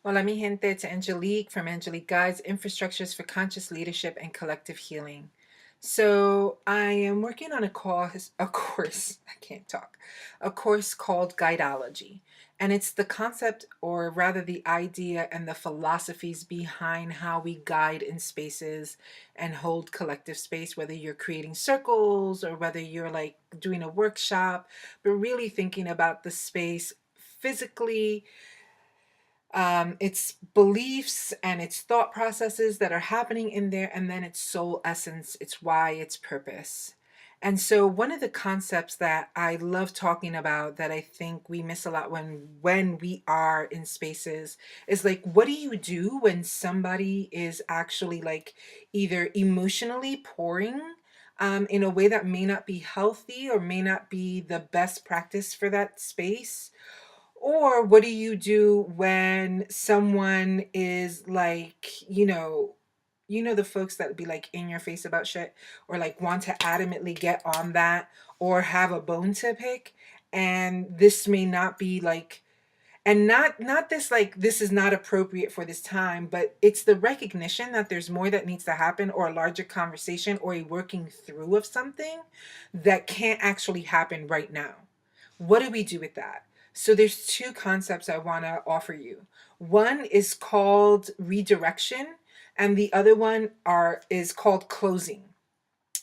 Hola, mi gente. It's Angelique from Angelique Guides, Infrastructures for Conscious Leadership and Collective Healing. So I am working on I can't talk, a course called Guideology. And it's the concept, or rather the idea and the philosophies behind how we guide in spaces and hold collective space, whether you're creating circles or whether you're like doing a workshop, but really thinking about the space physically, its beliefs and its thought processes that are happening in there, and then its soul essence, its why, its purpose. And so one of the concepts that I love talking about that I think we miss a lot when we are in spaces is like, what do you do when somebody is actually like either emotionally pouring in a way that may not be healthy or may not be the best practice for that space? Or what do you do when someone is like, the folks that be like in your face about shit, or like want to adamantly get on that, or have a bone to pick, and this may not be like, and not this like this is not appropriate for this time, but it's the recognition that there's more that needs to happen, or a larger conversation, or a working through of something that can't actually happen right now. What do we do with that? So there's two concepts I want to offer you. One is called redirection, and the other one is called closing.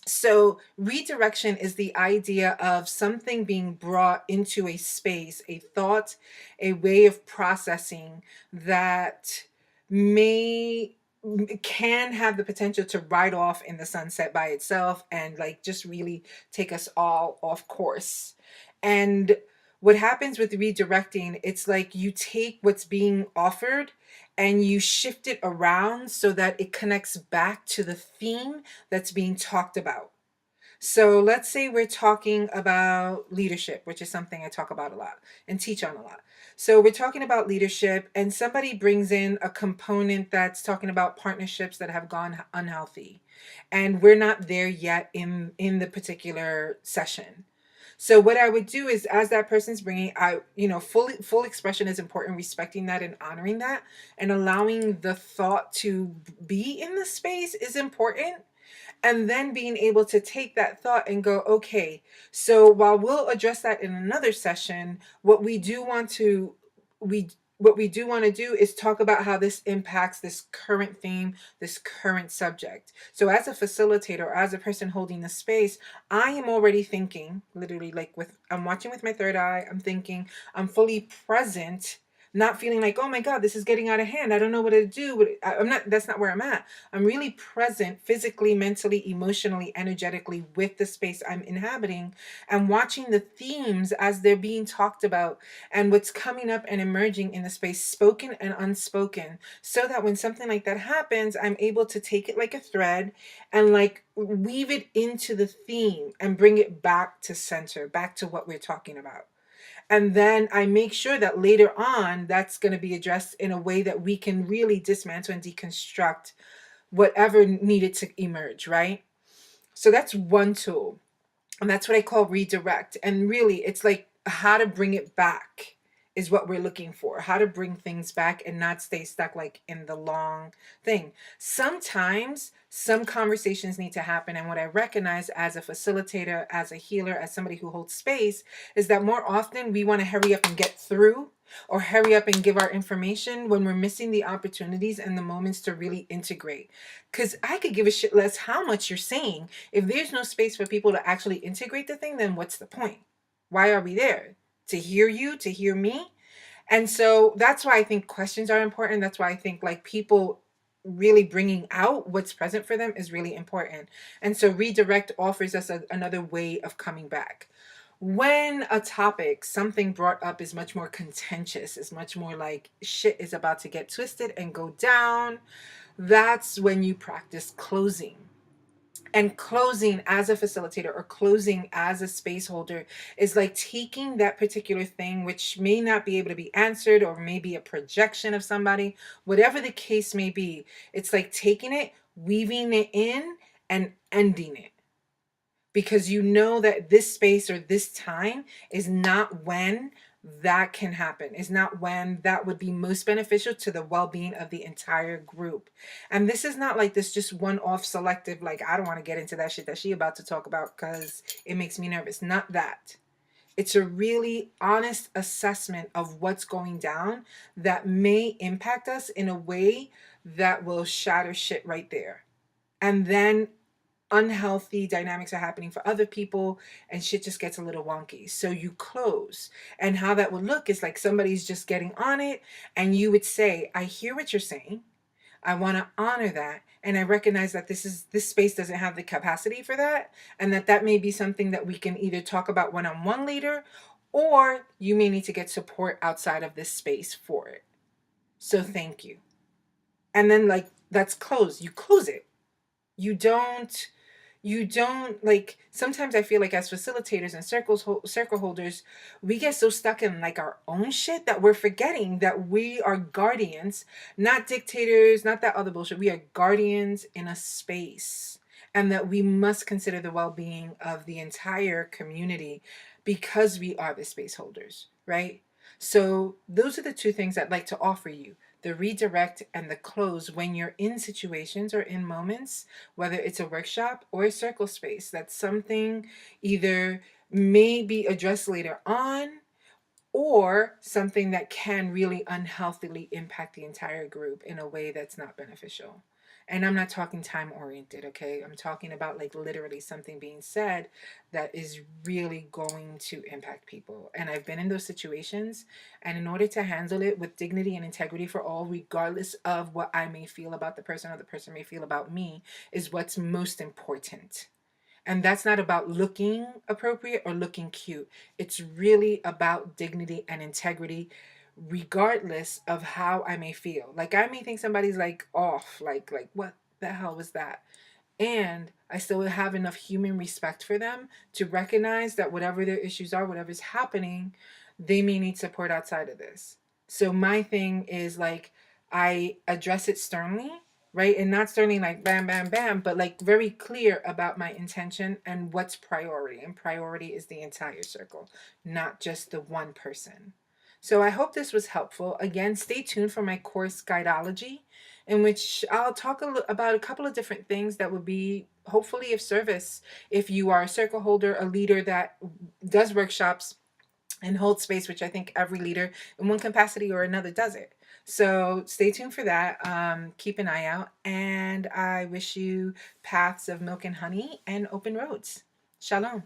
So redirection is the idea of something being brought into a space, a thought, a way of processing that may can have the potential to ride off in the sunset by itself and like just really take us all off course. And what happens with redirecting, it's like you take what's being offered and you shift it around so that it connects back to the theme that's being talked about. So let's say we're talking about leadership, which is something I talk about a lot and teach on a lot. So we're talking about leadership, and somebody brings in a component that's talking about partnerships that have gone unhealthy. And we're not there yet in the particular session. So what I would do is, as that person's bringing, full expression is important, respecting that and honoring that, and allowing the thought to be in the space is important. And then being able to take that thought and go, okay, so while we'll address that in another session, we what we do want to do is talk about how this impacts this current theme, this current subject. So as a facilitator, or as a person holding the space, I am already thinking, literally, like I'm watching with my third eye, I'm thinking, I'm fully present, not feeling like, oh my God, this is getting out of hand, I don't know what to do. I'm not, that's not where I'm at. I'm really present physically, mentally, emotionally, energetically with the space I'm inhabiting, and watching the themes as they're being talked about and what's coming up and emerging in the space, spoken and unspoken, so that when something like that happens, I'm able to take it like a thread and like weave it into the theme and bring it back to center, back to what we're talking about. And then I make sure that later on, that's going to be addressed in a way that we can really dismantle and deconstruct whatever needed to emerge, right? So that's one tool. And that's what I call redirect. And really, it's like how to bring it back is what we're looking for. How to bring things back and not stay stuck like in the long thing. Sometimes some conversations need to happen. And what I recognize as a facilitator, as a healer, as somebody who holds space, is that more often we want to hurry up and get through, or hurry up and give our information, when we're missing the opportunities and the moments to really integrate. Because I could give a shit less how much you're saying. If there's no space for people to actually integrate the thing, then what's the point? Why are we there? To hear you, to hear me? And so that's why I think questions are important. That's why I think like people really bringing out what's present for them is really important. And so redirect offers us another way of coming back. When a topic, something brought up, is much more contentious, is much more like shit is about to get twisted and go down, that's when you practice closing. And closing as a facilitator, or closing as a space holder, is like taking that particular thing, which may not be able to be answered, or maybe a projection of somebody, whatever the case may be. It's like taking it, weaving it in, and ending it. Because you know that this space or this time is not when that can happen, is not when that would be most beneficial to the well-being of the entire group. And this is not like this just one-off selective, like I don't want to get into that shit that she about to talk about because it makes me nervous. Not that. It's a really honest assessment of what's going down that may impact us in a way that will shatter shit right there. And then unhealthy dynamics are happening for other people and shit just gets a little wonky. So you close. And how that would look is like somebody's just getting on it and you would say, I hear what you're saying. I want to honor that, and I recognize that this space doesn't have the capacity for that, and that may be something that we can either talk about one-on-one later, or you may need to get support outside of this space for it. So thank you. And then like that's closed. You close it. You don't like, sometimes I feel like as facilitators and circle holders, we get so stuck in like our own shit that we're forgetting that we are guardians, not dictators, not that other bullshit. We are guardians in a space, and that we must consider the well-being of the entire community because we are the space holders, right? So those are the two things I'd like to offer you: the redirect and the close when you're in situations or in moments, whether it's a workshop or a circle space, that's something either may be addressed later on or something that can really unhealthily impact the entire group in a way that's not beneficial. And I'm not talking time oriented, okay? I'm talking about like literally something being said that is really going to impact people. And I've been in those situations. And in order to handle it with dignity and integrity for all, regardless of what I may feel about the person or the person may feel about me, is what's most important. And that's not about looking appropriate or looking cute. It's really about dignity and integrity, regardless of how I may feel. Like I may think somebody's like off, like what the hell was that? And I still have enough human respect for them to recognize that whatever their issues are, whatever's happening, they may need support outside of this. So my thing is like I address it sternly, right? And not sternly like bam, bam, bam, but like very clear about my intention and what's priority. And priority is the entire circle, not just the one person. So I hope this was helpful. Again, stay tuned for my course Guideology, in which I'll talk about a couple of different things that would be hopefully of service if you are a circle holder, a leader that does workshops and holds space, which I think every leader in one capacity or another does it. So stay tuned for that. Keep an eye out. And I wish you paths of milk and honey and open roads. Shalom.